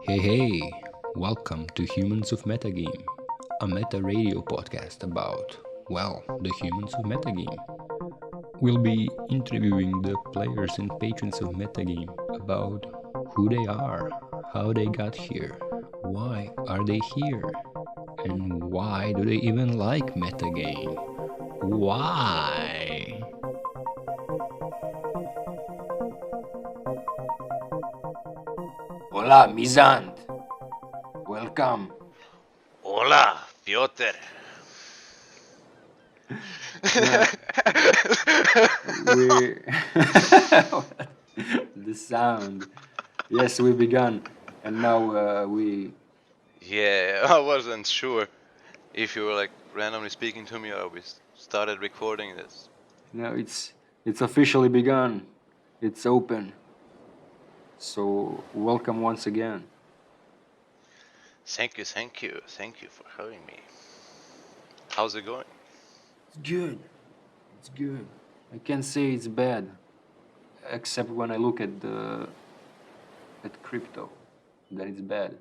Hey, welcome to Humans of MetaGame, a meta radio podcast about, well, the humans of MetaGame. We'll be interviewing the players and patrons of MetaGame about who they are, how they got here, why are they here, and why do they even like MetaGame? Why? Hola, Misanth. Welcome. Hola, Piotr. We the sound. Yes, we began, and now we. Yeah, I wasn't sure if you were like randomly speaking to me or we started recording this. Now it's officially begun. It's open. So welcome once again. Thank you for having me. How's it going? It's good. It's good. I can't say it's bad, except when I look at crypto, then it's bad.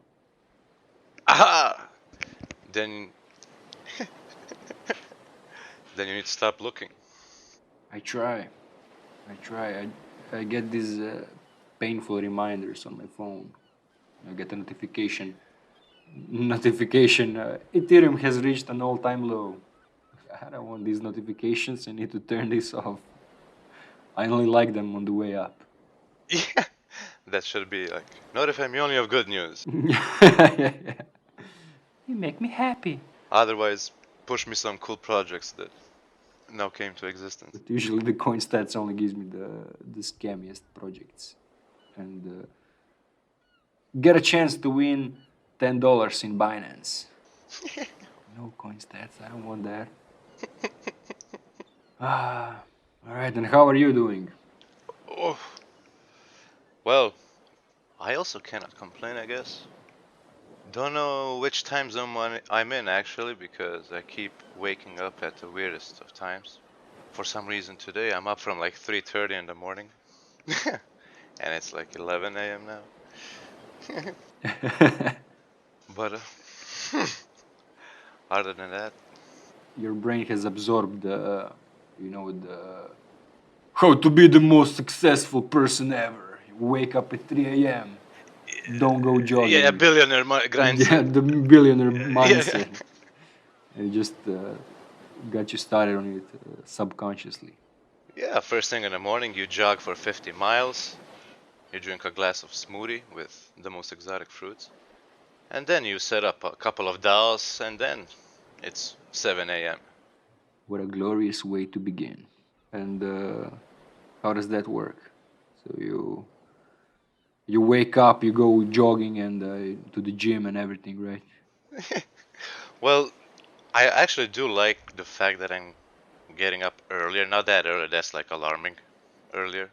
Aha! Then, then you need to stop looking. I try. I get these painful reminders on my phone. I get a notification. Ethereum has reached an all-time low. I don't want these notifications. I need to turn this off. I only like them on the way up. Yeah, that should be like, notify me only of good news. Yeah. You make me happy. Otherwise, push me some cool projects that now came to existence. But usually the coin stats only gives me the scammiest projects. And get a chance to win $10 in Binance. No coin stats, I don't want that. Alright, and how are you doing? Oh, well, I also cannot complain, I guess. Don't know which time zone I'm in actually, because I keep waking up at the weirdest of times. For some reason today I'm up from like 3:30 in the morning, and it's like 11 a.m. now. But other than that, Your brain has absorbed the how to be the most successful person ever. You wake up at 3 a.m. Don't go jogging. yeah, billionaire grind. Yeah, the billionaire Yeah. mindset. It just got you started on it subconsciously. Yeah, first thing in the morning you jog for 50 miles, you drink a glass of smoothie with the most exotic fruits, and then you set up a couple of DAOs, and then it's 7 a.m. What a glorious way to begin. And how does that work? So you wake up, you go jogging and to the gym and everything, right? Well, I actually do like the fact that I'm getting up earlier. Not that early, that's like alarming earlier.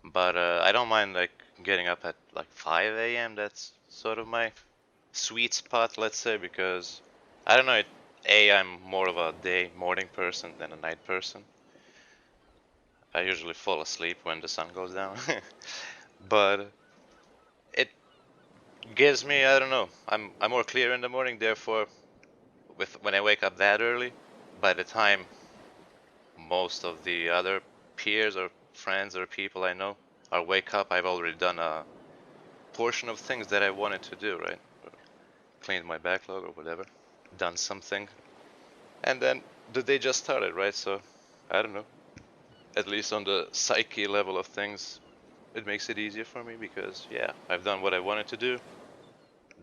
But I don't mind like getting up at like 5 a.m. That's sort of my sweet spot, let's say, because I don't know, I'm more of a morning person than a night person. I usually fall asleep when the sun goes down. But it gives me, I don't know, I'm more clear in the morning, therefore when I wake up that early, by the time most of the other peers or friends or people I know are wake up, I've already done a portion of things that I wanted to do, right? Or cleaned my backlog or whatever, done something, and then the day just started, right? So I don't know. At least on the psyche level of things, it makes it easier for me because yeah, I've done what I wanted to do.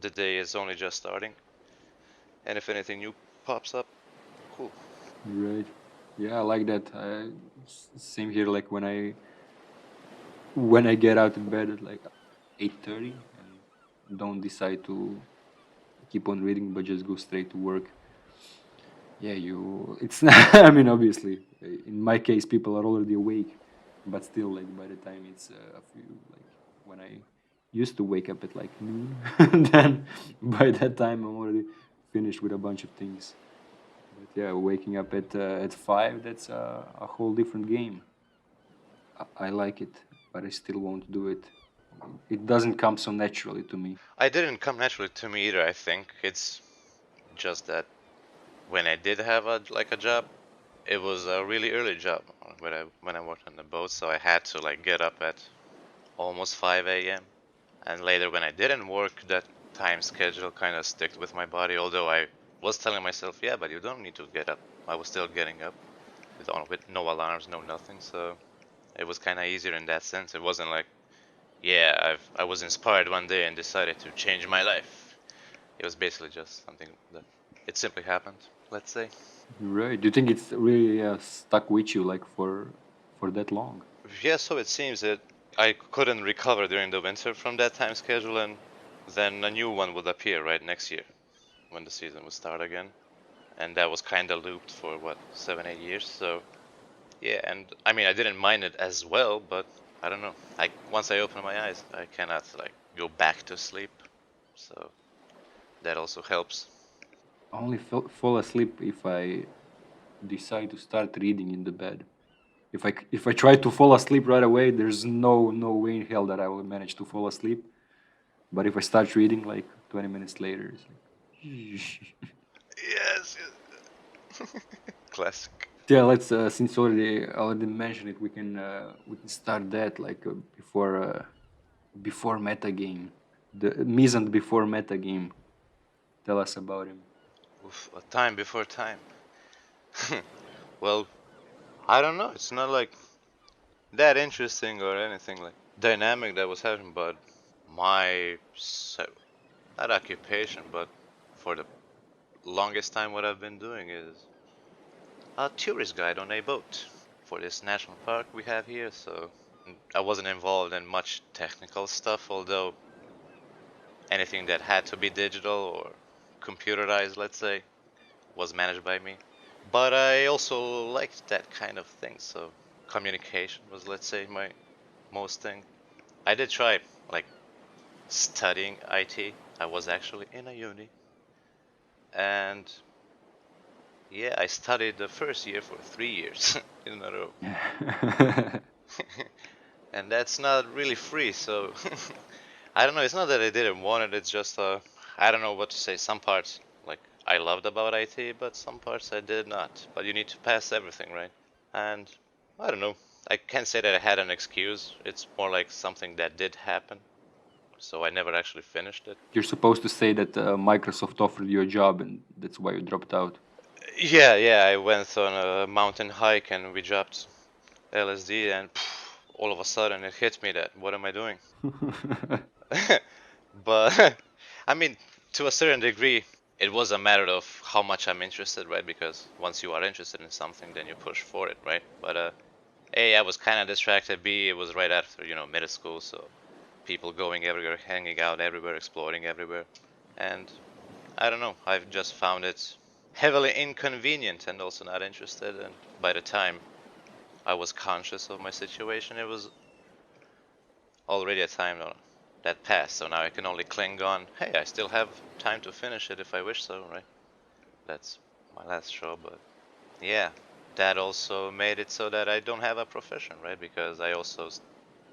The day is only just starting, and if anything new pops up, cool. Right. Yeah, I like that. Same here. Like when I get out of bed at like 8:30 and don't decide to keep on reading, but just go straight to work. Yeah, it's not, I mean, obviously, in my case, people are already awake, but still, like, by the time it's a few, like, when I used to wake up at like noon, then by that time I'm already finished with a bunch of things. But yeah, waking up at 5, that's a whole different game. I like it, but I still won't do it It doesn't come so naturally to me. I didn't come naturally to me either. I think it's just that when I did have a job, it was a really early job when I worked on the boat, so I had to like get up at almost 5 a.m. And later when I didn't work, that time schedule kind of stuck with my body. Although I was telling myself, yeah, but you don't need to get up. I was still getting up with no alarms, no nothing. So it was kind of easier in that sense. It wasn't like, yeah, I was inspired one day and decided to change my life. It was basically just something that it simply happened, let's say. Right. Do you think it's really stuck with you like for that long? Yeah, so it seems that I couldn't recover during the winter from that time schedule, and then a new one would appear right next year when the season would start again. And that was kind of looped for what, 7, 8 years. So yeah, and I mean I didn't mind it as well, but I don't know. Once I open my eyes, I cannot like go back to sleep. So that also helps. I only fall asleep if I decide to start reading in the bed. If I try to fall asleep right away, there's no way in hell that I will manage to fall asleep. But if I start reading like 20 minutes later, it's like Yes, classic. yeah. Let's since already mentioned it, we can start that like before MetaGame, the Misanth before MetaGame. Tell us about him. Oof, a time before time. Well, I don't know. It's not like that interesting or anything like dynamic that was happening, but my not occupation, but for the longest time, what I've been doing is a tourist guide on a boat for this national park we have here. So I wasn't involved in much technical stuff, although anything that had to be digital or computerized, let's say, was managed by me. But I also liked that kind of thing, so communication was, let's say, my most thing. I did try like studying IT. I was actually in a uni, and yeah, I studied the first year for 3 years in a row. And that's not really free, so I don't know. It's not that I didn't want it. It's just I don't know what to say. Some parts like I loved about IT, but some parts I did not. But you need to pass everything, right? And I don't know. I can't say that I had an excuse. It's more like something that did happen. So I never actually finished it. You're supposed to say that Microsoft offered you a job and that's why you dropped out. Yeah. I went on a mountain hike and we dropped LSD, and all of a sudden it hit me that what am I doing? But I mean, to a certain degree, it was a matter of how much I'm interested, right? Because once you are interested in something, then you push for it, right? But A, I was kind of distracted. B, it was right after, middle school, so people going everywhere, hanging out everywhere, exploring everywhere. And I don't know, I've just found it heavily inconvenient and also not interested. And by the time I was conscious of my situation, it was already a time that passed. So now I can only cling on, hey, I still have time to finish it if I wish so, right? That's my last show, but yeah, that also made it so that I don't have a profession, right? Because I also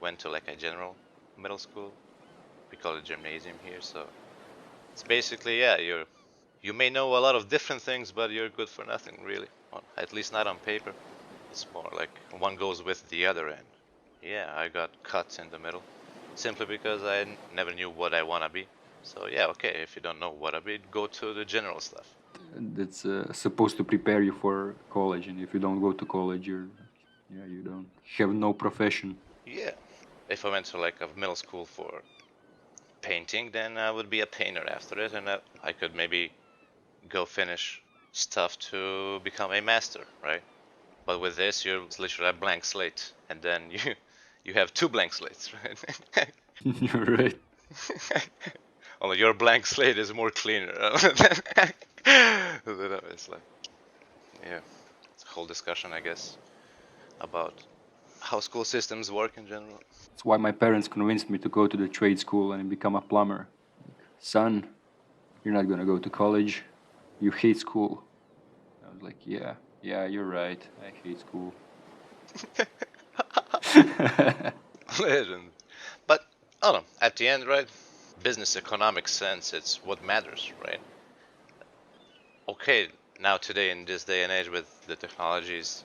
went to like a general middle school. We call it gymnasium here, so it's basically, yeah, you may know a lot of different things, but you're good for nothing, really. Well, at least not on paper. It's more like one goes with the other, and yeah, I got cut in the middle simply because I never knew what I wanna be. So yeah, okay, if you don't know what I be, go to the general stuff. That's supposed to prepare you for college, and if you don't go to college, you don't have no profession. Yeah, if I went to like a middle school for painting, then I would be a painter after it, and I could maybe go finish stuff to become a master, right? But with this, you're literally a blank slate, and then you have two blank slates, right? You're right. Only your blank slate is more cleaner. It's like, yeah, it's a whole discussion, I guess, about how school systems work in general. That's why my parents convinced me to go to the trade school and become a plumber. Son, you're not gonna go to college. You hate school. I was like, yeah, you're right. I hate school. Legend. But I don't know. At the end, right? Business economic sense, it's what matters, right? Okay, now today in this day and age with the technologies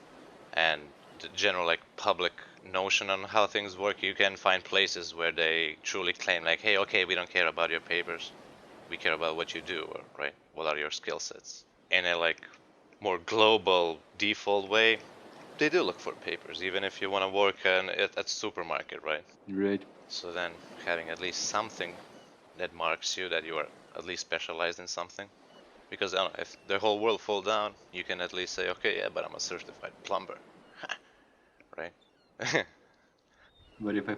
and the general like public notion on how things work, you can find places where they truly claim like, hey, okay, we don't care about your papers, we care about what you do, or, right? What are your skill sets? In a like more global default way, they do look for papers, even if you want to work at supermarket, right? Right. So then having at least something that marks you that you are at least specialized in something. Because I don't know, if the whole world fall down, you can at least say, okay, yeah, but I'm a certified plumber, right? But if I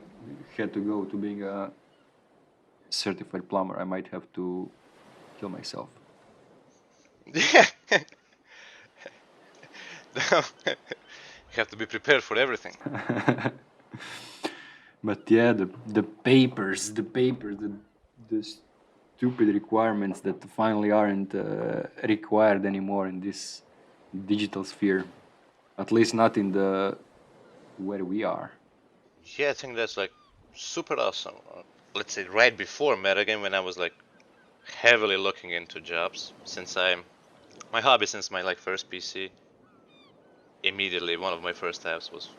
had to go to being a certified plumber, I might have to kill myself. Yeah. You have to be prepared for everything. But yeah, the papers, the stupid requirements that finally aren't required anymore in this digital sphere. At least not in the where we are. Yeah, I think that's like super awesome. Let's say right before MetaGame, when I was like heavily looking into jobs, since I'm my hobby since my like first PC, immediately one of my first tabs was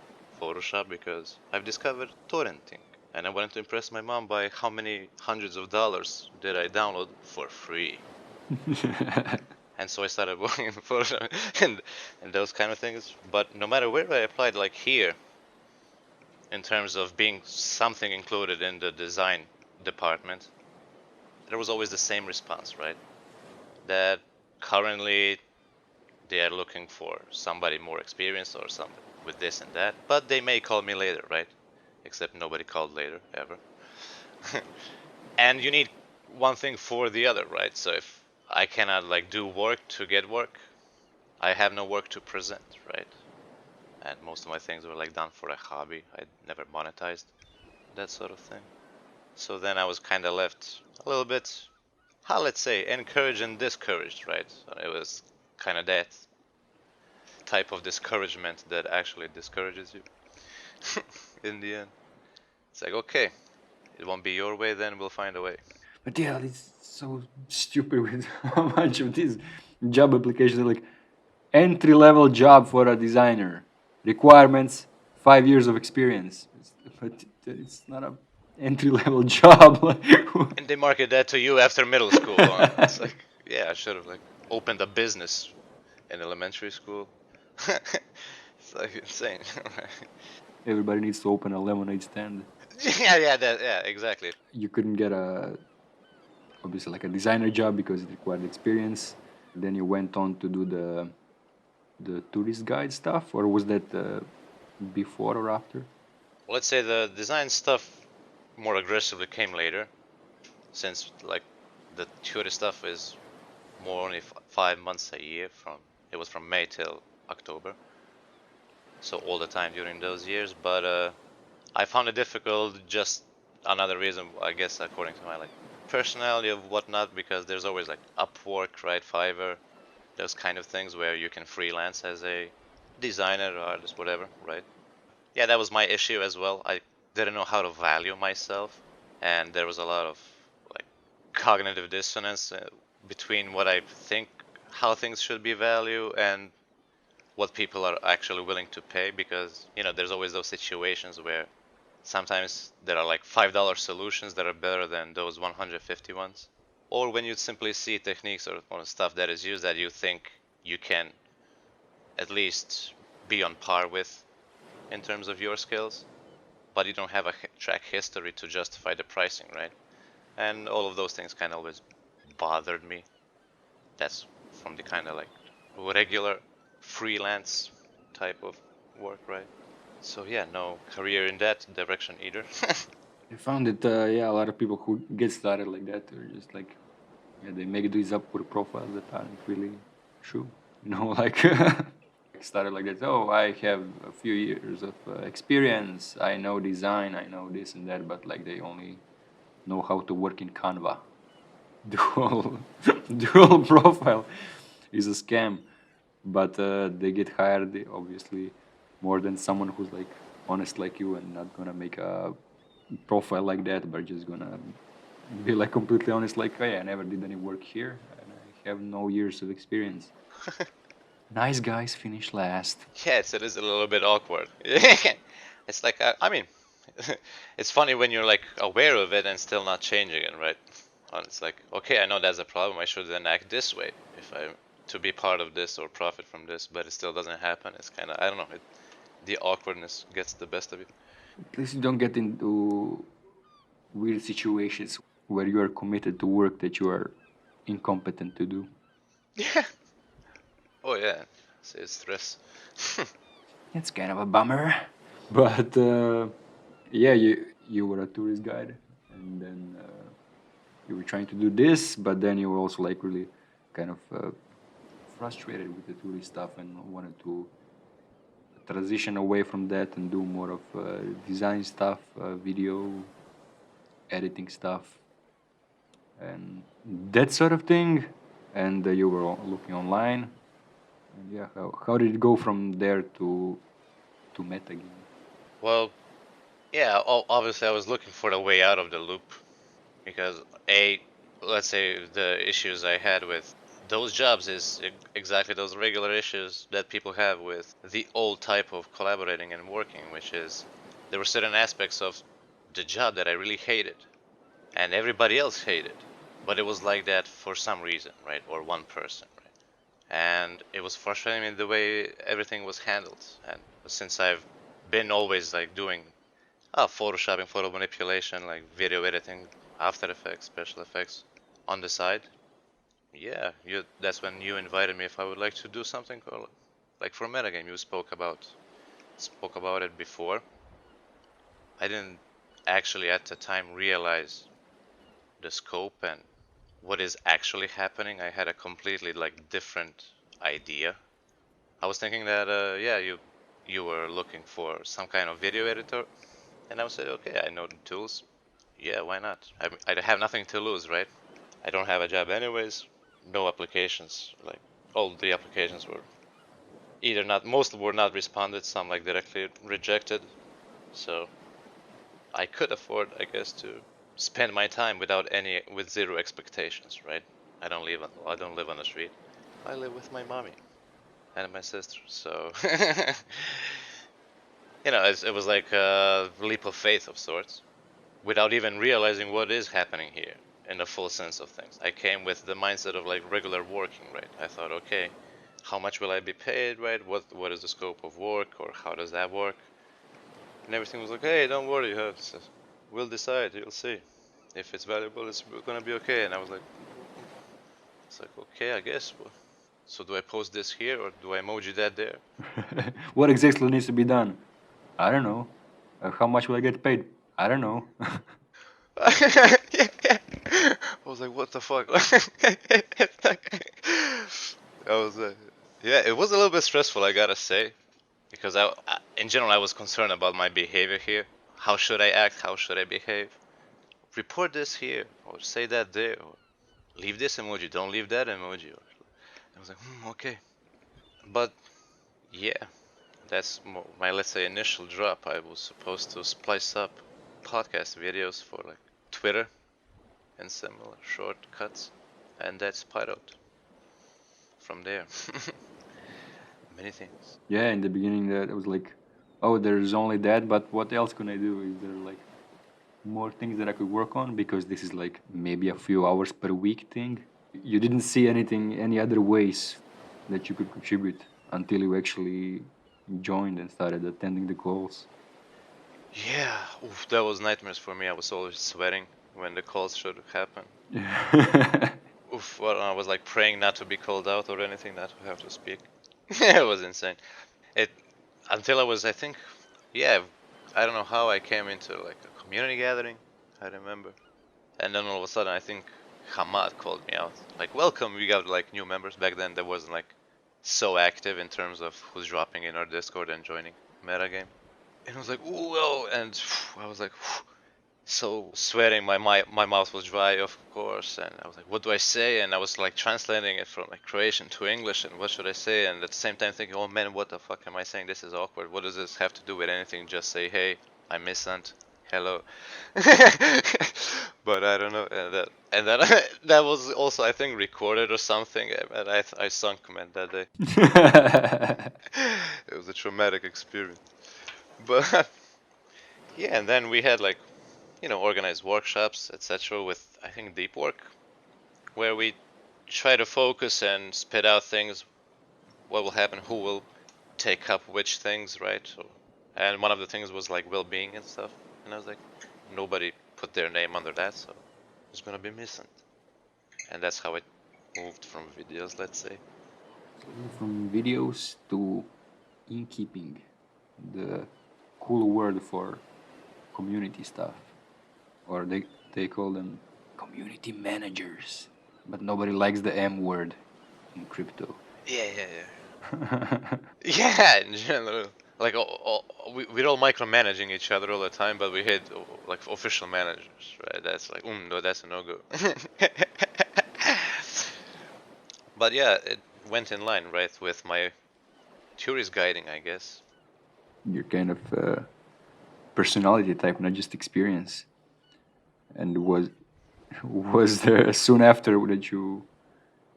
Photoshop because I've discovered torrenting. And I wanted to impress my mom by how many hundreds of dollars did I download for free. And so I started working in Photoshop and those kind of things. But no matter where I applied, like here, in terms of being something included in the design department, there was always the same response, right? That currently they are looking for somebody more experienced or somebody with this and that, but they may call me later, right? Except nobody called later ever. And you need one thing for the other, right? So if I cannot like do work to get work, I have no work to present, right? And most of my things were like done for a hobby. I never monetized that sort of thing. So then I was kind of left a little bit, how let's say, encouraged and discouraged, right? So it was kind of that type of discouragement that actually discourages you in the end. It's like, okay, it won't be your way, then we'll find a way. But yeah, it's so stupid with how much of these job applications are like entry level job for a designer. Requirements 5 years of experience. But it's not a entry level job. And they market that to you after middle school. It's like, yeah, I should have like opened a business in elementary school. It's like insane. Everybody needs to open a lemonade stand. Yeah, exactly. You couldn't get a obviously like a designer job because it required experience. Then you went on to do the tourist guide stuff, or was that before or after? Let's say the design stuff more aggressively came later, since like the tourist stuff is more only 5 months a year. It was from May till October, so all the time during those years. But I found it difficult. Just another reason, I guess, according to my like personality of whatnot, because there's always like Upwork, right, Fiverr, those kind of things where you can freelance as a designer or artist, whatever, right? Yeah, that was my issue as well. I didn't know how to value myself, and there was a lot of like cognitive dissonance between what I think how things should be valued and what people are actually willing to pay, because there's always those situations where sometimes there are like $5 solutions that are better than those 150 ones, or when you simply see techniques or stuff that is used that you think you can at least be on par with in terms of your skills, but you don't have a track history to justify the pricing, right? And all of those things kind of always bothered me. That's from the kind of like regular freelance type of work, right? So yeah, no career in that direction either. I found that yeah, a lot of people who get started like that are just like yeah, they make these Upwork profiles that aren't really true. Like started like that. Oh, I have a few years of experience. I know design. I know this and that. But like they only know how to work in Canva. Dual, dual profile is a scam. But they get hired obviously more than someone who's like honest like you and not gonna make a profile like that, but just gonna be like completely honest, like, oh yeah, I never did any work here, and I have no years of experience. Nice guys finish last. Yes, it is a little bit awkward. It's like, I mean, it's funny when you're like aware of it and still not changing it, right? And it's like, okay, I know that's a problem. I should then act this way if I to be part of this or profit from this, but it still doesn't happen. It's kind of, I don't know, the awkwardness gets the best of you. At least you don't get into weird situations where you are committed to work that you are incompetent to do. Yeah. Oh yeah, it's stress. It's kind of a bummer. But yeah, you were a tourist guide, and then you were trying to do this, but then you were also like really kind of frustrated with the tourist stuff and wanted to transition away from that and do more of design stuff, video editing stuff, and that sort of thing. And you were looking online. And yeah, how did it go from there to MetaGame? Well, yeah, obviously I was looking for a way out of the loop because let's say the issues I had with those jobs is exactly those regular issues that people have with the old type of collaborating and working, which is there were certain aspects of the job that I really hated and everybody else hated, but it was like that for some reason, right? Or one person, right? And it was frustrating me the way everything was handled. And since I've been always like doing photoshopping, photo manipulation, like video editing, After Effects, special effects on the side. Yeah, that's when you invited me if I would like to do something like for MetaGame. You spoke about it before. I didn't actually at the time realize the scope and what is actually happening. I had a completely like different idea. I was thinking that yeah, you were looking for some kind of video editor, and I said, okay, I know the tools. Yeah, why not? I have nothing to lose, right? I don't have a job anyways. No applications. Like all the applications were either not, most were not responded. Some like directly rejected. So I could afford, I guess, to spend my time with zero expectations, right? I don't live on the street. I live with my mommy and my sister. So it was like a leap of faith of sorts, without even realizing what is happening here in the full sense of things. I came with the mindset of like regular working, right? I thought, okay, how much will I be paid, right? What is the scope of work, or how does that work? And everything was like, hey, don't worry, we'll decide, you'll see. If it's valuable, it's gonna be okay. And I was like, it's like, okay, I guess. So do I post this here, or do I emoji that there? What exactly needs to be done? I don't know. How much will I get paid? I don't know. Yeah. I was like, what the fuck? I was yeah, it was a little bit stressful, I gotta say, because in general, I was concerned about my behavior here. How should I act? How should I behave? Report this here, or say that there, or leave this emoji, don't leave that emoji. I was like, okay. But yeah, that's my, let's say, initial drop. I was supposed to splice up podcast videos for like Twitter and similar shortcuts, and that spiraled from there. Many things. Yeah, in the beginning, that I was like, oh, there's only that, but what else can I do? Is there like more things that I could work on? Because this is like maybe a few hours per week thing. You didn't see any other ways that you could contribute until you actually joined and started attending the calls. Yeah, oof, that was nightmares for me. I was always sweating when the calls should happen. Oof, well, I was like praying not to be called out or anything, not to have to speak. It was insane. It until I was, I think, yeah, I don't know how I came into like a community gathering. I remember, and then all of a sudden, I think Hamad called me out. Like, welcome, we got like new members. Back then, there wasn't like so active in terms of who's dropping in our Discord and joining MetaGame. And I was like, ooh, oh, and I was like, so sweating. My mouth was dry, of course, and I was like, what do I say? And I was like translating it from like Croatian to English, and what should I say? And at the same time thinking, oh man, what the fuck am I saying? This is awkward. What does this have to do with anything? Just say, hey, I'm Misanth. hello. But I don't know, and then that was also I think recorded or something, and I sunk man that day. It was a traumatic experience. But yeah, and then we had like organized workshops, etc. with I think deep work, where we try to focus and spit out things, what will happen, who will take up which things, right? So, and one of the things was like well-being and stuff, and I was like, nobody put their name under that, so it's gonna be Misanth, and that's how it moved from videos, let's say. From videos to innkeeping, the cool word for community stuff, or they call them community managers, but nobody likes the M word in crypto. Yeah. Yeah, in general. Like, we're all micromanaging each other all the time, but we hate like official managers, right? That's like, no, that's a no-go. But yeah, it went in line, right, with my tourist guiding, I guess. Your kind of personality type, not just experience. And was there soon after that you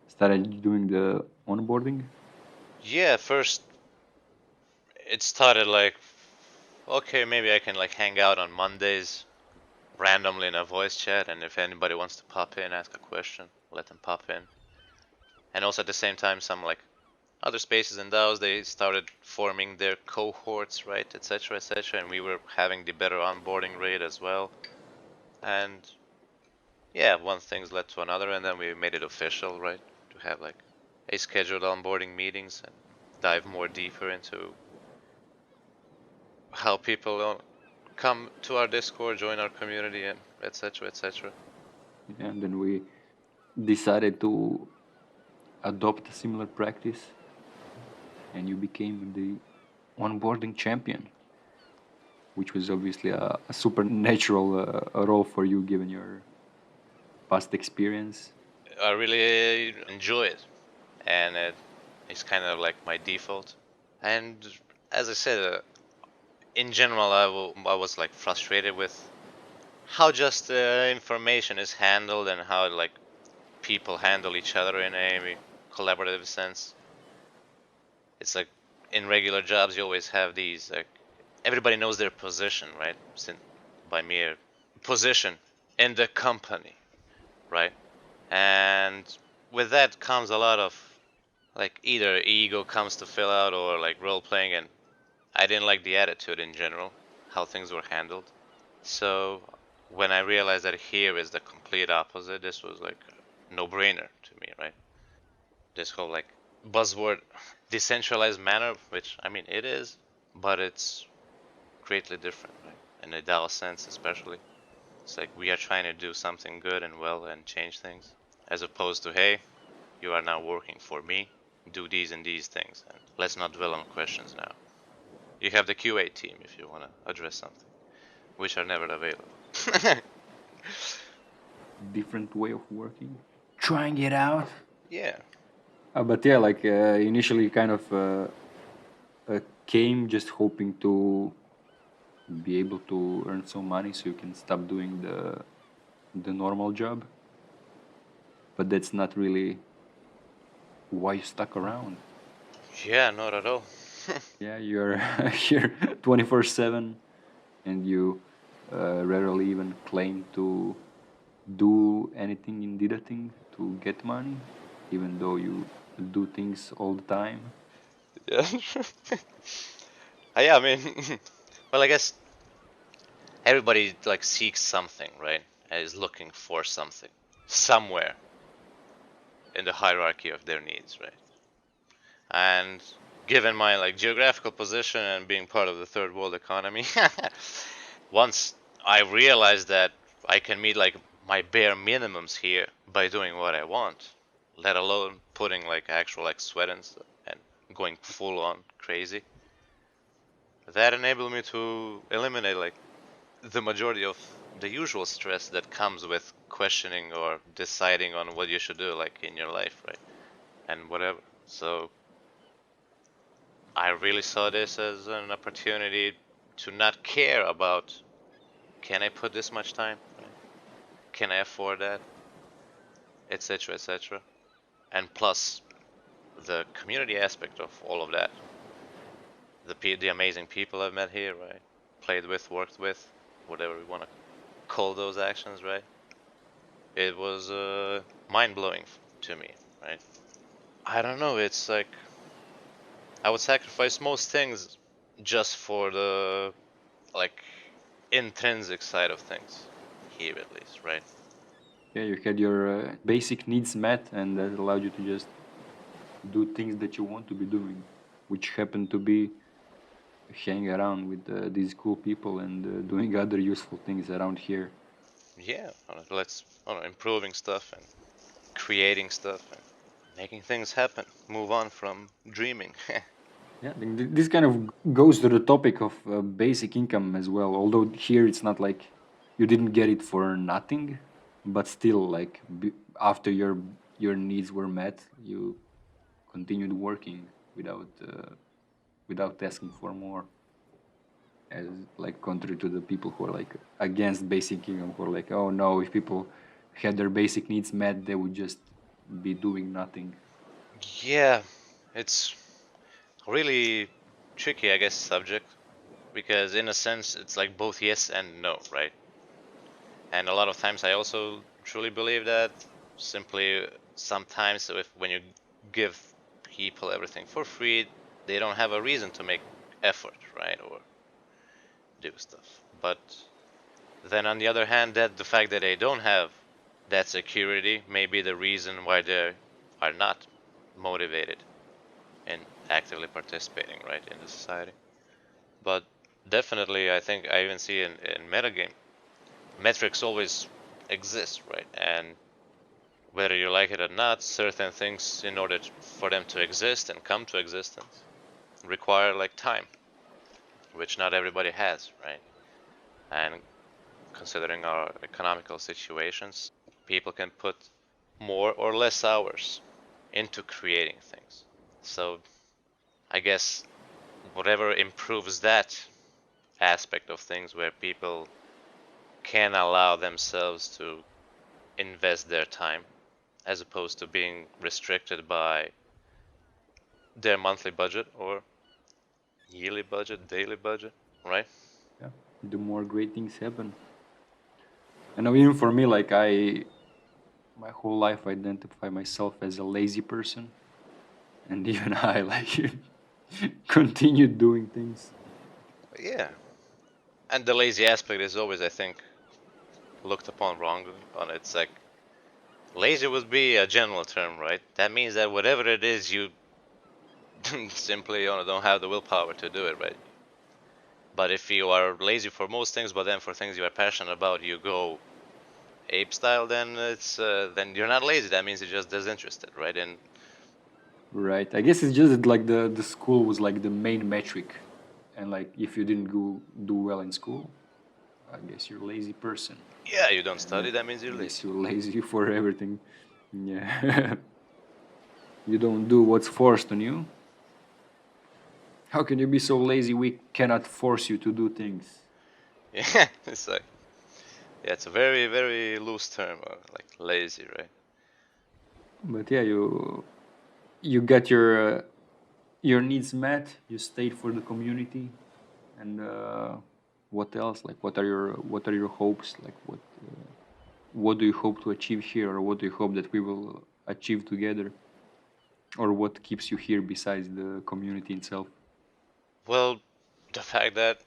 started doing the onboarding? Yeah, first it started like, okay, maybe I can like hang out on Mondays randomly in a voice chat, and if anybody wants to pop in, ask a question, let them pop in. And also at the same time, some like other spaces and DAOs, they started forming their cohorts, right, etc., etc., and we were having the better onboarding rate as well. And yeah, one thing's led to another, and then we made it official, right, to have like a scheduled onboarding meetings and dive more deeper into how people come to our Discord, join our community, and etc., etc. And then we decided to adopt a similar practice, and you became the onboarding champion, which was obviously a supernatural role for you given your past experience. I really enjoy it, and it's kind of like my default. And as I said, in general, I was like frustrated with how just information is handled and how like people handle each other in a collaborative sense. It's like in regular jobs, you always have these like everybody knows their position, right? By mere position in the company, right? And with that comes a lot of like either ego comes to fill out or like role playing, and I didn't like the attitude in general, how things were handled. So when I realized that here is the complete opposite, this was like a no-brainer to me, right? This whole like buzzword decentralized manner, which I mean it is, but it's greatly different, right? In a DAO sense, especially. It's like we are trying to do something good and well and change things, as opposed to hey, you are now working for me, do these and these things, and let's not dwell on questions now. You have the QA team if you want to address something, which are never available. Different way of working, trying it out. Yeah. But yeah, like initially, kind of came just hoping to be able to earn some money so you can stop doing the normal job. But that's not really why you stuck around. Yeah, not at all. Yeah, you're here 24/7, and you rarely even claim to do anything in editing to get money, even though you do things all the time. Yeah. Yeah, I mean, well, I guess everybody like seeks something, right? And is looking for something somewhere in the hierarchy of their needs, right? And given my like geographical position and being part of the third world economy, once I realized that I can meet like my bare minimums here by doing what I want, let alone putting like actual like sweat and going full on crazy, that enabled me to eliminate like the majority of the usual stress that comes with questioning or deciding on what you should do like in your life, right? And whatever. So I really saw this as an opportunity to not care about can I put this much time? Can I afford that? Etc. etc. And plus the community aspect of all of that. The amazing people I've met here, right? Played with, worked with, whatever we want to call those actions, right? It was mind-blowing to me, right? I don't know, it's like I would sacrifice most things just for the like intrinsic side of things here, at least, right? Yeah, you had your basic needs met, and that allowed you to just do things that you want to be doing, which happen to be hanging around with these cool people and doing other useful things around here. Yeah, let's improving stuff and creating stuff and making things happen. Move on from dreaming. Yeah, I think this kind of goes to the topic of basic income as well. Although here it's not like you didn't get it for nothing, but still, like after your needs were met, you continued working without asking for more. As like contrary to the people who are like against basic income, who are like, oh no, if people had their basic needs met, they would just be doing nothing. Yeah, it's really tricky, I guess, subject because in a sense it's like both yes and no, right? And a lot of times I also truly believe that simply sometimes when you give people everything for free, they don't have a reason to make effort, right? Or do stuff. But then on the other hand, that the fact that they don't have that security may be the reason why they are not motivated in actively participating, right, in the society. But definitely, I think I even see in MetaGame, metrics always exist, right? And whether you like it or not, certain things, in order for them to exist and come to existence, require like time, which not everybody has, right? And considering our economical situations, people can put more or less hours into creating things. So I guess whatever improves that aspect of things where people can allow themselves to invest their time as opposed to being restricted by their monthly budget or yearly budget, daily budget, right? Yeah, the more great things happen. And now even for me, like my whole life identify myself as a lazy person, and even I like continued doing things. Yeah. And the lazy aspect is always, I think, looked upon wrongly. On it's like lazy would be a general term, right? That means that whatever it is, you simply don't have the willpower to do it, right? But if you are lazy for most things, but then for things you are passionate about, you go ape style, then it's then you're not lazy. That means you're just disinterested, right? And Right. I guess it's just that, like the school was like the main metric, and like if you didn't do well in school, I guess you're a lazy person. yeah, you don't And study. That means you're I guess lazy. you're lazy for everything. Yeah. You don't do what's forced on you. How can you be so lazy? We cannot force you to do things. Yeah, it's like yeah, it's a very very loose term, like lazy, right? But yeah, you got your needs met. You stayed for the community, and what else? Like, what are your hopes? Like, what do you hope to achieve here, or what do you hope that we will achieve together, or what keeps you here besides the community itself? Well, the fact that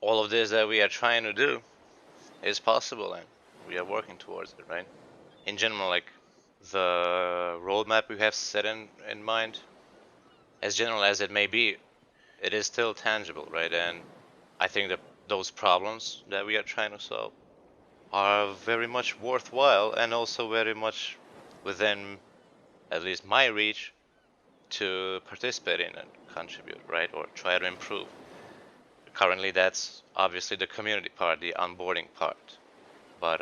all of this that we are trying to do is possible and we are working towards it, right? In general, like the roadmap we have set in mind, as general as it may be, it is still tangible, right? And I think that those problems that we are trying to solve are very much worthwhile and also very much within at least my reach to participate in and contribute, right? Or try to improve. Currently, that's obviously the community part, the onboarding part. But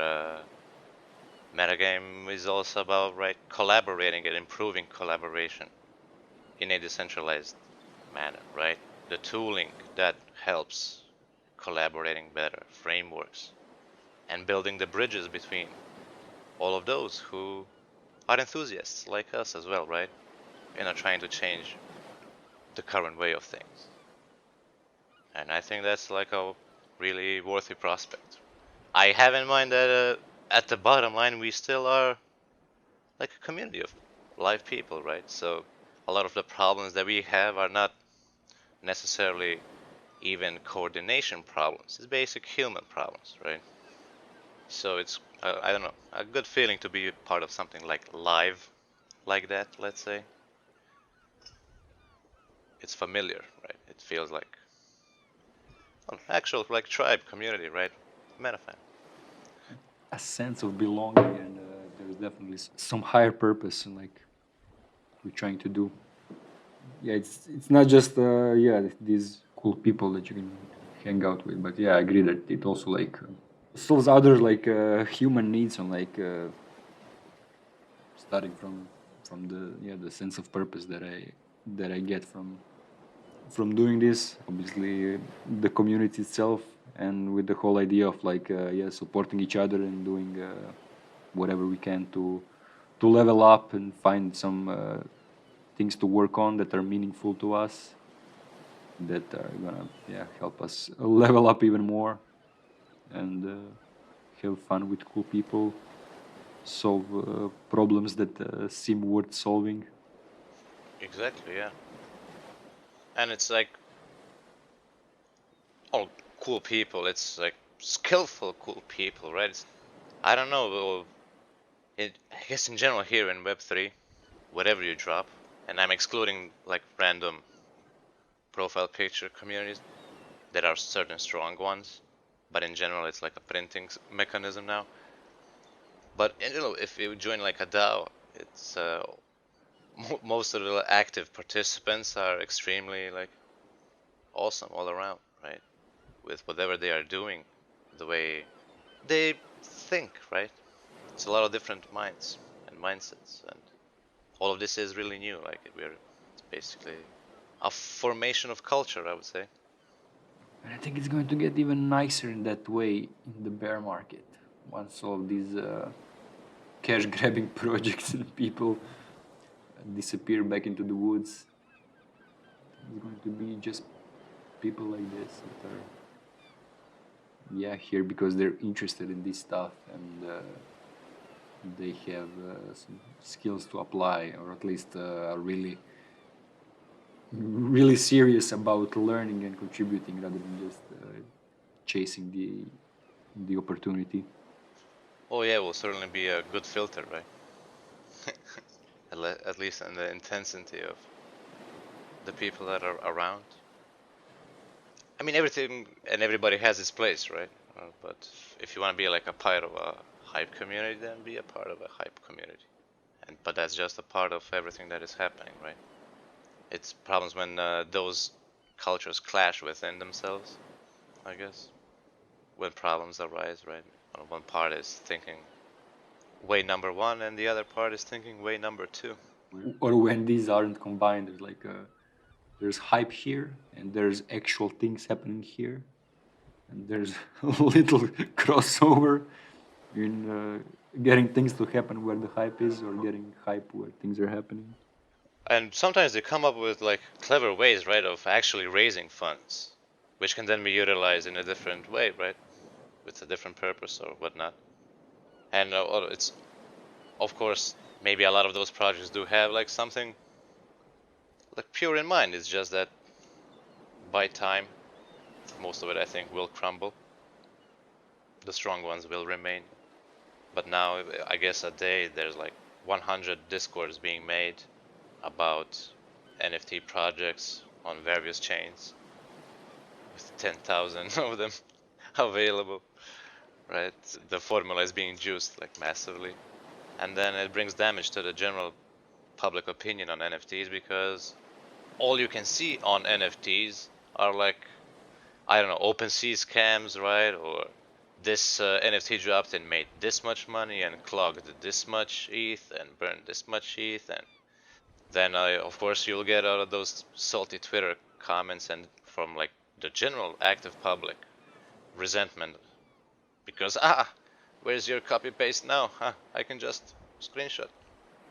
MetaGame is also about right collaborating and improving collaboration in a decentralized manner, right? The tooling that helps collaborating better, frameworks, and building the bridges between all of those who are enthusiasts like us as well, right? And are trying to change the current way of things. And I think that's like a really worthy prospect. I have in mind that at the bottom line, we still are like a community of live people, right? So a lot of the problems that we have are not necessarily even coordination problems. It's basic human problems, right? So it's, I don't know, a good feeling to be part of something like live like that, let's say. It's familiar, right? It feels like an actual like tribe community, right? Metafan. A sense of belonging, and there's definitely some higher purpose in like we're trying to do. Yeah, it's not just these cool people that you can hang out with, but yeah, I agree that it also like solves other like human needs on like starting from the sense of purpose that I get from doing this. Obviously, the community itself, and with the whole idea of like supporting each other and doing whatever we can to level up and find some things to work on that are meaningful to us, that are gonna help us level up even more and have fun with cool people, solve problems that seem worth solving. Exactly, yeah. And it's like all cool people. It's like skillful cool people, right? I don't know. I guess in general here in Web3, whatever you drop, and I'm excluding like random profile picture communities. There are certain strong ones, but in general it's like a printing mechanism now. But if you join like a DAO, it's most of the active participants are extremely like awesome all around, right? With whatever they are doing, the way they think, right? It's a lot of different minds and mindsets, and all of this is really new. Like it's basically a formation of culture, I would say. And I think it's going to get even nicer in that way in the bear market once all these cash grabbing projects and people disappear back into the woods. It's going to be just people like this that are here because they're interested in this stuff, and they have some skills to apply, or at least are really serious about learning and contributing rather than just chasing the opportunity. Oh yeah, will certainly be a good filter, right? At least in the intensity of the people that are around. I mean, everything and everybody has its place, right? But if you want to be like a part of a hype community, then be a part of a hype community. But that's just a part of everything that is happening, right? It's problems when those cultures clash within themselves, I guess. When problems arise, right? One part is thinking way number one, and the other part is thinking way number two. Or when these aren't combined, there's like there's hype here and there's actual things happening here, and there's a little crossover in getting things to happen where the hype is, or getting hype where things are happening. And sometimes they come up with like clever ways, right, of actually raising funds, which can then be utilized in a different way, right, with a different purpose or whatnot. And it's, of course, maybe a lot of those projects do have like something like pure in mind. It's just that by time, most of it I think will crumble. The strong ones will remain. But now, I guess a day there's like 100 discords being made about NFT projects on various chains, with 10,000 of them available, right? The formula is being juiced like massively. And then it brings damage to the general public opinion on NFTs, because all you can see on NFTs are like, I don't know, OpenSea scams, right? Or this NFT dropped and made this much money and clogged this much ETH and burned this much ETH, and then of course you'll get out of those salty Twitter comments and from like the general active public resentment because where's your copy paste now? I can just screenshot.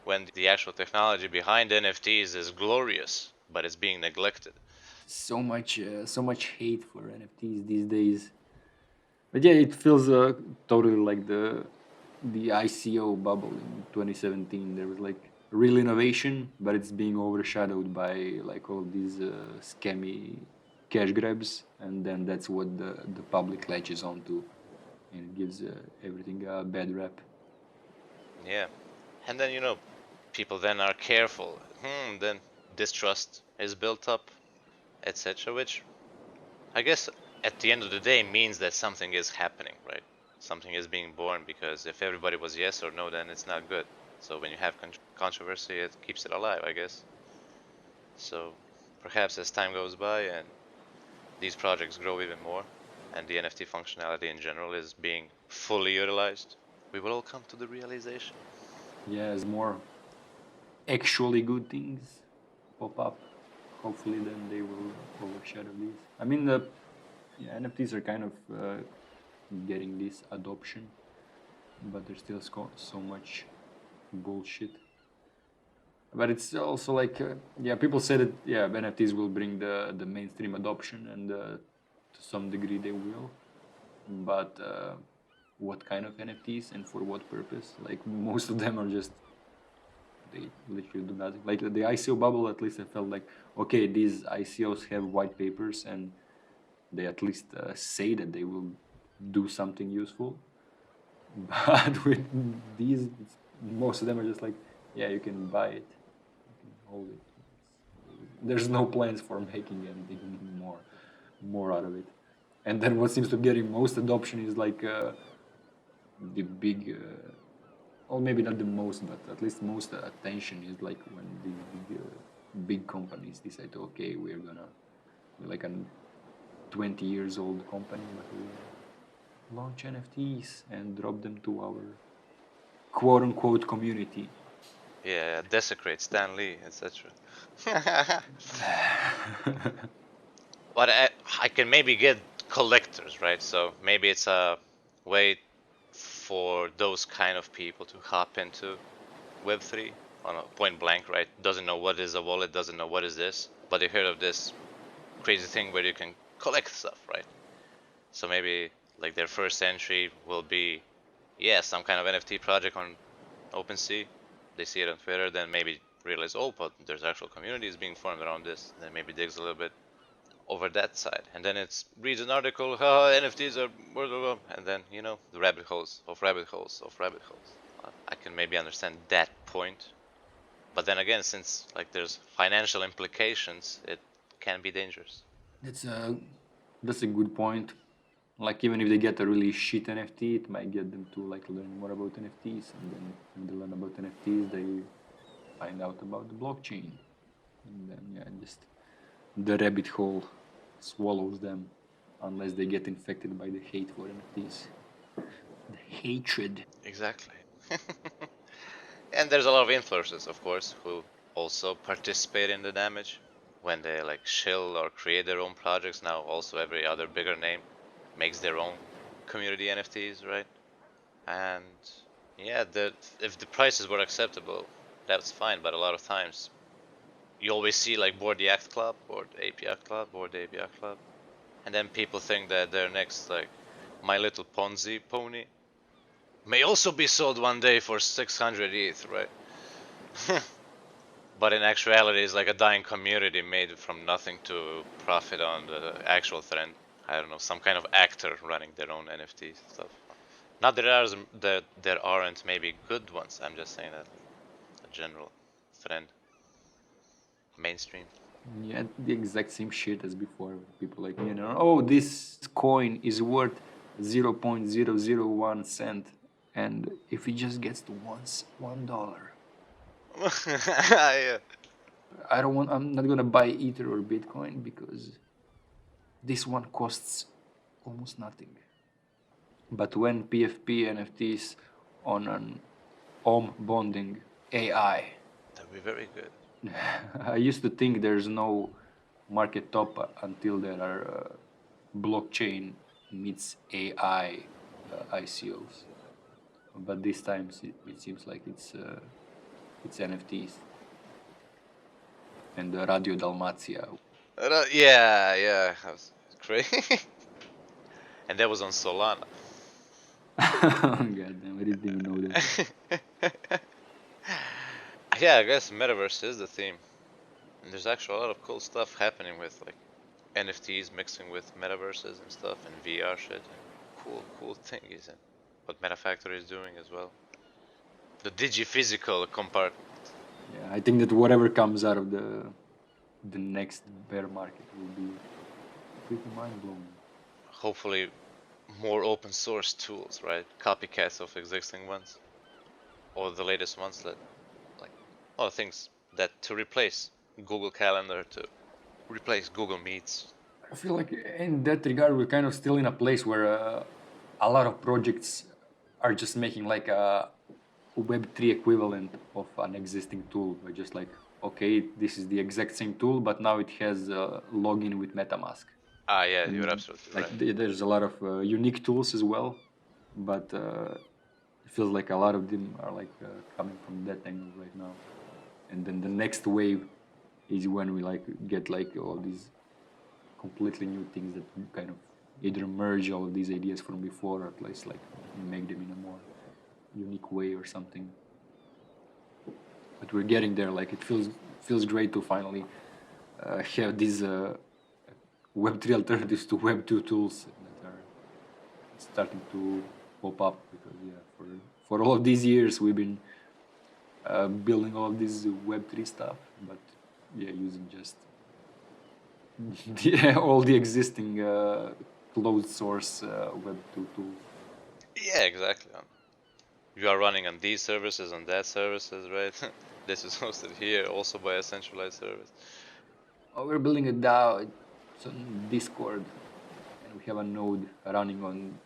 When the actual technology behind NFTs is glorious, but it's being neglected. So much hate for NFTs these days. But yeah, it feels totally like the ICO bubble in 2017. There was like real innovation, but it's being overshadowed by like all these scammy cash grabs, and then that's what the public latches onto, and it gives everything a bad rap. Yeah. And then, people then are careful. Then distrust is built up, etc. Which I guess at the end of the day means that something is happening, right? Something is being born, because if everybody was yes or no, then it's not good. So when you have controversy, it keeps it alive, I guess. So perhaps as time goes by and these projects grow even more, and the NFT functionality in general is being fully utilized, we will all come to the realization. Yeah, as more actually good things pop up, hopefully then they will overshadow these. I mean, NFTs are kind of getting this adoption, but there's still so much bullshit. But it's also like, yeah, people say that yeah, NFTs will bring the mainstream adoption, and to some degree they will. But what kind of NFTs and for what purpose? Like most of them are just they literally do nothing. Like the ICO bubble, at least I felt like okay, these ICOs have white papers and they at least say that they will do something useful. But with these, most of them are just like, yeah, you can buy it, you can hold it. There's no plans for making anything more out of it. And then what seems to be getting most adoption is like the big, or maybe not the most, but at least most attention is like when the big companies decide, okay, we're like a 20 years old company, but we launch NFTs and drop them to our quote unquote community. Yeah, desecrate Stan Lee, etc. But I can maybe get collectors, right? So maybe it's a way for those kind of people to hop into Web3 on a point blank, right? Doesn't know what is a wallet, doesn't know what is this, but they heard of this crazy thing where you can collect stuff, right? So maybe like their first entry will be, yeah, some kind of NFT project on OpenSea. They see it on Twitter, then maybe realize, oh, but there's actual communities being formed around this. Then maybe digs a little bit over that side, and then it's reads an article, NFTs are, blah, blah, blah, and then the rabbit holes of rabbit holes of rabbit holes. I can maybe understand that point, but then again, since like there's financial implications, it can be dangerous. That's a good point. Like even if they get a really shit NFT, it might get them to like learn more about NFTs, and then when they learn about NFTs, they find out about the blockchain, and then yeah, just the rabbit hole swallows them, unless they get infected by the hate for NFTs, the hatred. Exactly. And there's a lot of influencers, of course, who also participate in the damage when they like shill or create their own projects. Now also every other bigger name makes their own community NFTs, right? And yeah, if the prices were acceptable, that's fine. But a lot of times, you always see like Board the Act Club, Board API Club, Board API Club, and then people think that their next like My Little Ponzi pony may also be sold one day for 600 ETH, right? But in actuality, it's like a dying community made from nothing to profit on the actual trend. I don't know, some kind of actor running their own NFT stuff. Not that there aren't maybe good ones. I'm just saying that a general trend, mainstream. Yeah, the exact same shit as before. People like oh, this coin is worth 0.001 cent, and if it just gets to $1, Yeah. I'm not gonna buy Ether or Bitcoin because this one costs almost nothing. But when PFP NFTs on an Ohm bonding AI, That'd be very good. I used to think there's no market top until there are blockchain meets AI ICOs, but this time it seems like it's NFTs and Radio Dalmatia. Yeah, that was crazy. And that was on Solana. God damn, I didn't even know that. Yeah, I guess metaverse is the theme. And there's actually a lot of cool stuff happening with like NFTs mixing with metaverses and stuff and VR shit and cool thingies and what Metafactory is doing as well. The digi-physical compartment. Yeah, I think that whatever comes out of the next bear market will be pretty mind blowing. Hopefully more open source tools, right? Copycats of existing ones. Or the latest ones that like things that to replace Google Calendar, to replace Google Meets. I feel like in that regard, we're kind of still in a place where a lot of projects are just making like a Web3 equivalent of an existing tool. We're just like, okay, this is the exact same tool, but now it has a login with MetaMask. Ah, yeah, you're absolutely Like right. there's a lot of unique tools as well, but it feels like a lot of them are like coming from that angle right now. And then the next wave is when we like get like all these completely new things that kind of either merge all of these ideas from before or at least like make them in a more unique way or something. But we're getting there. Like it feels great to finally have these Web3 alternatives to Web2 tools that are starting to pop up, because yeah, for all of these years we've been building all of this Web3 stuff, but yeah, using just all the existing closed source Web2 tools. Yeah, exactly. You are running on these services, on that services, right? This is hosted here also by a centralized service. Oh, we're building a DAO. It's on Discord, and we have a node running on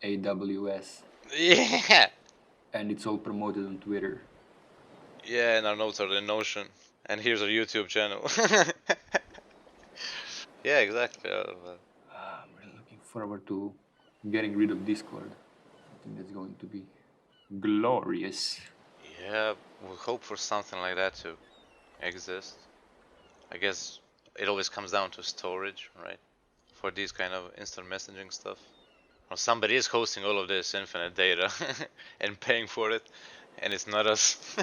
AWS, Yeah, and it's all promoted on Twitter. yeah, and our notes are in Notion, and here's our YouTube channel. Yeah, exactly. I'm really looking forward to getting rid of Discord. I think that's going to be glorious. Yeah, we hope for something like that to exist. I guess it always comes down to storage, right? For these kind of instant messaging stuff. Or somebody is hosting all of this infinite data and paying for it, and it's not us.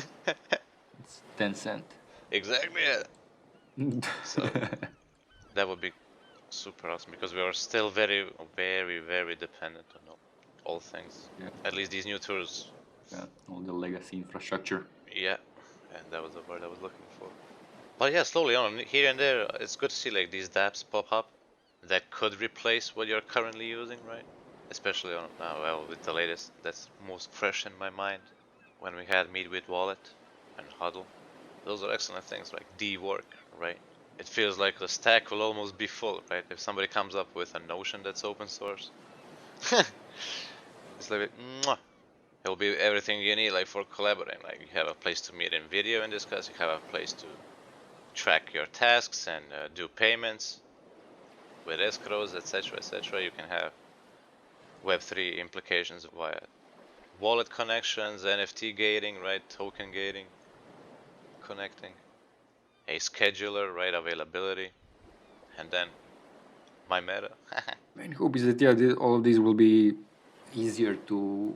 It's 10 cent. Exactly. Yeah. So that would be super awesome because we are still very dependent on all things. Yeah. At least these new tools. Yeah, all the legacy infrastructure. Yeah, and that was the word I was looking for. But yeah, slowly on here and there, it's good to see like these dApps pop up that could replace what you're currently using, right? Especially on now, well, with the latest that's most fresh in my mind, when we had Meet with Wallet and Huddle. Those are excellent things like D-Work, right? It feels like the stack will almost be full, right? If somebody comes up with a Notion that's open source, it's like, mwah, it'll be everything you need like for collaborating. Like you have a place to meet in video and discuss, you have a place to track your tasks and do payments with escrows, etc., etc. You can have Web3 implications via wallet connections, NFT gating, right? Token gating, connecting, a scheduler, right? Availability, and then my meta. Main hope is that yeah, all of these will be easier to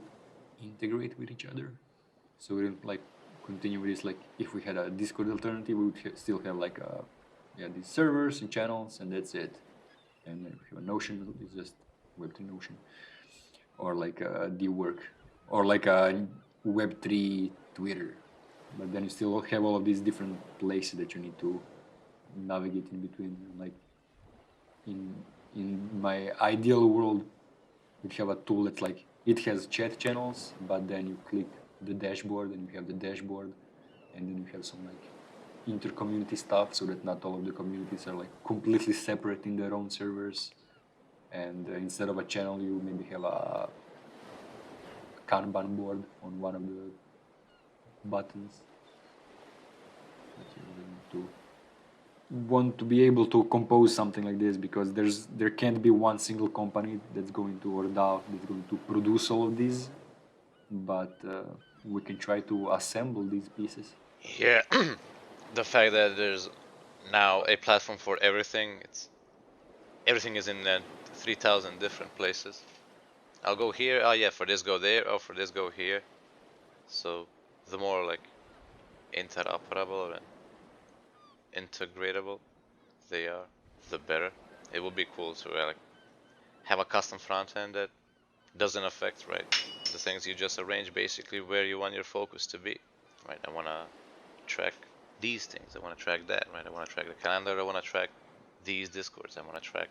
integrate with each other. So we don't like continue with this. Like if we had a Discord alternative, we would still have like these servers and channels, and that's it. And then if we have a Notion, it's just Web3 Notion, or like a D-Work, or like a Web3 Twitter. But then you still have all of these different places that you need to navigate in between. Like in my ideal world, you'd have a tool that's like it has chat channels, but then you click the dashboard and you have the dashboard, and then you have some like inter-community stuff, so that not all of the communities are like completely separate in their own servers. And instead of a channel, you maybe have a Kanban board on one of the buttons that you're going to want to be able to compose something like this, because there can't be one single company that's going to, or DAO that's going to produce all of these, but we can try to assemble these pieces. Yeah, the fact that there's now a platform for everything, everything is in 3,000 different places. I'll go here, oh yeah, for this go there, oh for this go here. So the more like interoperable and integratable they are, the better. It would be cool to like have a custom front end that doesn't affect, right, the things you just arrange, basically where you want your focus to be, right? I want to track these things, I want to track that, right? I want to track the calendar, I want to track these discords, I want to track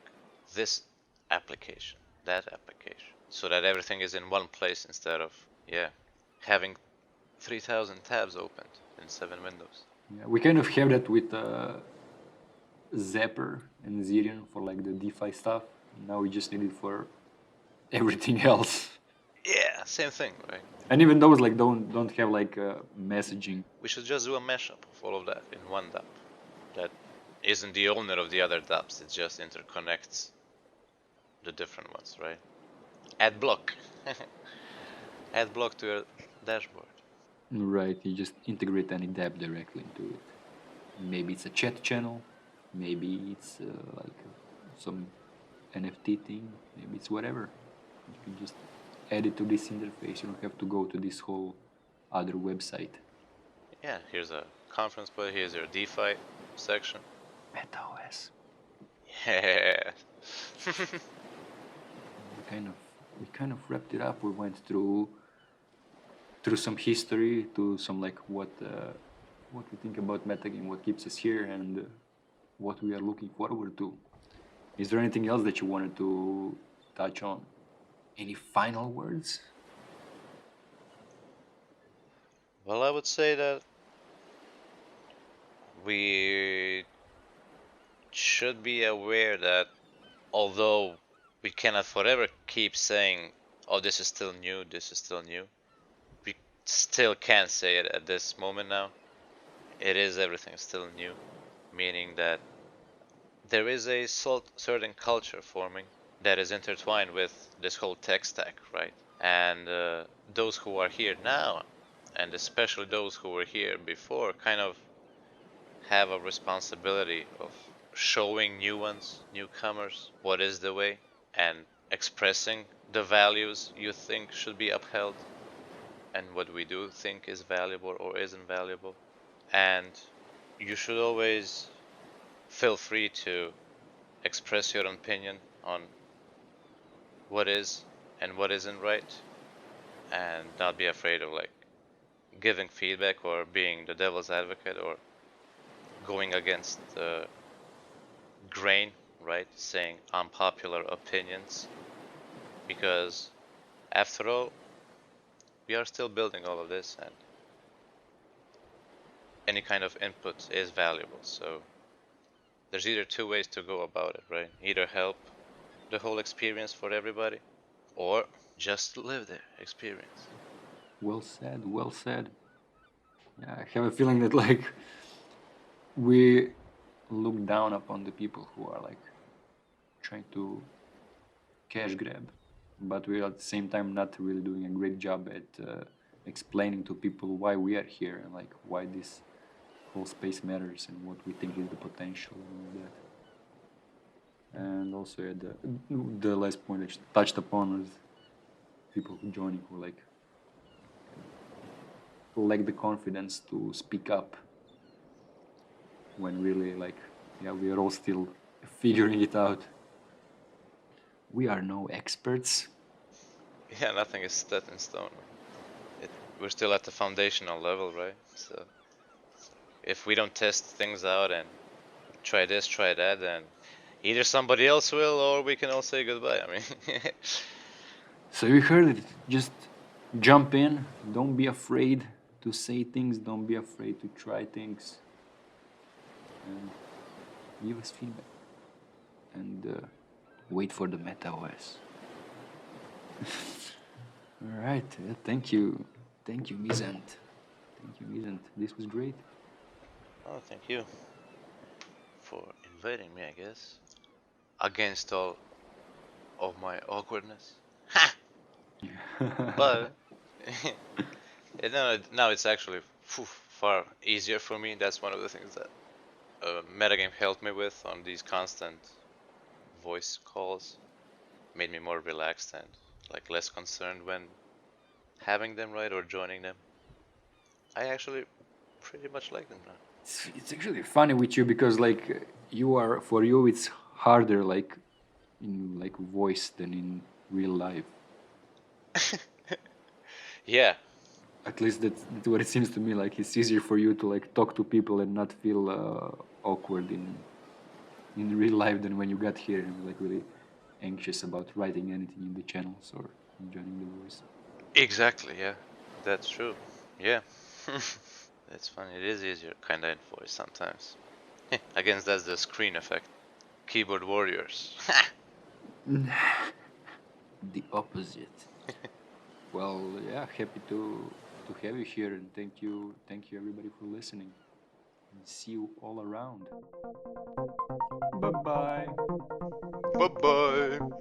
this application, that application, so that everything is in one place instead of, yeah, having 3,000 tabs opened in 7 windows. Yeah, we kind of have that with Zapper and Zerion for like the DeFi stuff. Now we just need it for everything else. Yeah, same thing, right? And even those like don't have like messaging. We should just do a mashup of all of that in one dApp that isn't the owner of the other dApps, it just interconnects the different ones, right? Add block. Add block to your dashboard. Right, you just integrate any dApp directly into it. Maybe it's a chat channel, maybe it's like some NFT thing, maybe it's whatever. You can just add it to this interface. You don't have to go to this whole other website. Yeah, here's a conference play, here's your DeFi section. MetaOS. Yeah. We kind of wrapped it up. We went through some history, to some like what we think about MetaGame, what keeps us here, and what we are looking forward to. Is there anything else that you wanted to touch on? Any final words? Well, I would say that we should be aware that although we cannot forever keep saying, oh, this is still new, this is still new, we still can't say it at this moment now. It is everything still new, meaning that there is a certain culture forming that is intertwined with this whole tech stack, right? And those who are here now, and especially those who were here before, kind of have a responsibility of showing new ones, newcomers, what is the way, and expressing the values you think should be upheld, and what we do think is valuable or isn't valuable. And you should always feel free to express your opinion on what is and what isn't right, and not be afraid of like giving feedback or being the devil's advocate or going against the grain, right? Saying unpopular opinions, because after all, we are still building all of this, and any kind of input is valuable. So there's either two ways to go about it, right? Either help the whole experience for everybody, or just live the experience. Well said, well said. Yeah, I have a feeling that like we look down upon the people who are like trying to cash grab, but we're at the same time not really doing a great job at explaining to people why we are here, and like why this whole space matters and what we think is the potential and all that. And also at the last point I touched upon was people who joining who like lack the confidence to speak up, when really like, yeah, we are all still figuring it out. We are no experts. Yeah, nothing is set in stone. We're still at the foundational level, right? So if we don't test things out and try this, try that, then either somebody else will, or we can all say goodbye. I mean, So you heard it. Just jump in. Don't be afraid to say things. Don't be afraid to try things. And give us feedback. And wait for the MetaOS. All right. Thank you. Thank you, Misanth. Thank you, Misanth. This was great. oh, thank you for inviting me, I guess. Against all of my awkwardness. Ha! But now it's actually far easier for me. That's one of the things that MetaGame helped me with on these constant voice calls. Made me more relaxed and like less concerned when having them, right, or joining them. I actually pretty much like them now. It's actually funny with you because like for you it's harder like in like voice than in real life. Yeah, At least that's what it seems to me. Like it's easier for you to like talk to people and not feel awkward in real life than when you got here and like really anxious about writing anything in the channels or joining the voice. exactly. Yeah, that's true. Yeah, that's funny. It is easier, kinda, in voice sometimes. Against that's the screen effect. Keyboard warriors. The opposite. Well, yeah, happy to have you here and thank you everybody for listening. And see you all around. Bye bye. Bye bye.